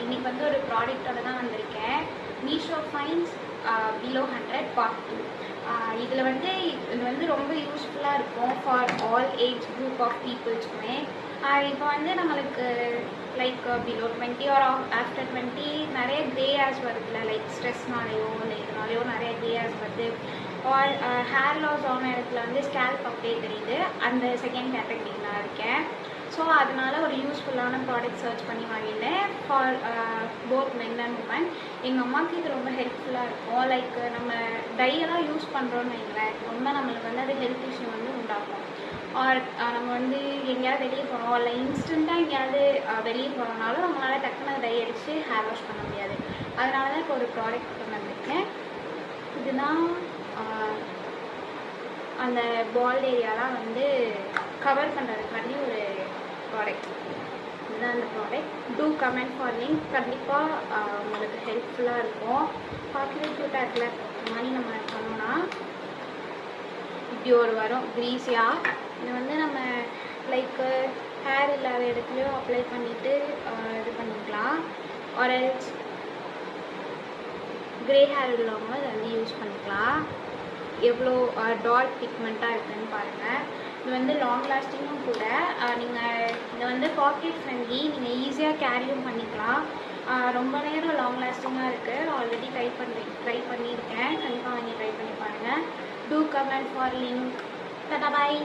இன்னைக்கு வந்து ஒரு ப்ராடக்ட்டோட தான் வந்திருக்கேன். Meesho finds below 100 part 2. இதில் வந்து இது வந்து ரொம்ப யூஸ்ஃபுல்லாக இருக்கும் for all age group of பீப்புள்ஸ்க்குமே. இப்போ வந்து நம்மளுக்கு லைக் பிலோ 20 ஆர் ஆஃப்டர் 20 நிறைய க்ரே ஹேர்ஸ் வருதுல்ல, லைக் ஸ்ட்ரெஸ்னாலேயோ இல்லை இதனாலேயோ நிறைய க்ரே ஹேர்ஸ் வருது. ஆர் ஹேர் லாஸ் ஆன இடத்துல வந்து ஸ்கேல்ப் அப்படியே தெரியுது. அந்த செகண்ட் கேட்டகரியில் நான் இருக்கேன். ஸோ அதனால் ஒரு யூஸ்ஃபுல்லான ப்ராடக்ட் சர்ச் பண்ணி வாங்கிட்டேன் for both men and women. எங்கள் அம்மாவுக்கு இது ரொம்ப ஹெல்ப்ஃபுல்லாக இருக்கும். லைக் நம்ம டையெல்லாம் யூஸ் பண்ணுறோன்னு வைங்களேன், ரொம்ப நம்மளுக்கு வந்து அது ஹெல்த் இஷ்யூ வந்து உண்டாகும். ஆர் நம்ம வந்து எங்கேயாவது வெளியே போகிறோம் இல்லை இன்ஸ்டண்ட்டாக எங்கேயாவது வெளியே போகிறோம்னாலும் நம்மளால் டக்குன்னு டை அடித்து ஹேர் வாஷ் பண்ண முடியாது. அதனால தான் இப்போ ஒரு ப்ராடக்ட் கொண்டு வந்திருக்கேன். இதுதான் அந்த பால்ட் ஏரியாலாம் வந்து கவர் பண்ணுறதுக்காண்டி ஒரு ப்ராடக்ட். இதுதான் அந்த product. Do comment for link. கண்டிப்பாக உங்களுக்கு ஹெல்ப்ஃபுல்லாக இருக்கும். பார்க்கவே க்யூட்டாக இருக்குல்ல, இந்த மாதிரி நம்ம பண்ணோன்னா இப்படி ஒரு வரும் க்ரீஸியாக. இது வந்து நம்ம லைக்கு ஹேர் இல்லாத இடத்துலையும் அப்ளை பண்ணிவிட்டு இது பண்ணிக்கலாம். ஆரல்ஸ் க்ரே ஹேர் உள்ளவங்க இதை வந்து யூஸ் பண்ணிக்கலாம். எவ்வளோ டார்க் பிக்மெண்ட்டாக இருக்குதுன்னு பாருங்கள். இது வந்து லாங் லாஸ்டிங்கும் கூட. நீங்கள் இதை வந்து பாக்கெட் ஃப்ரெண்ட்லி, நீங்கள் ஈஸியாக கேரியும் பண்ணிக்கலாம். ரொம்ப நேரம் லாங் லாஸ்டிங்காக இருக்குது. ஆல்ரெடி ட்ரை பண்ணியிருக்கேன். கண்டிப்பாக நீங்கள் ட்ரை பண்ணி பாருங்கள். Do comment for link. Tata bye.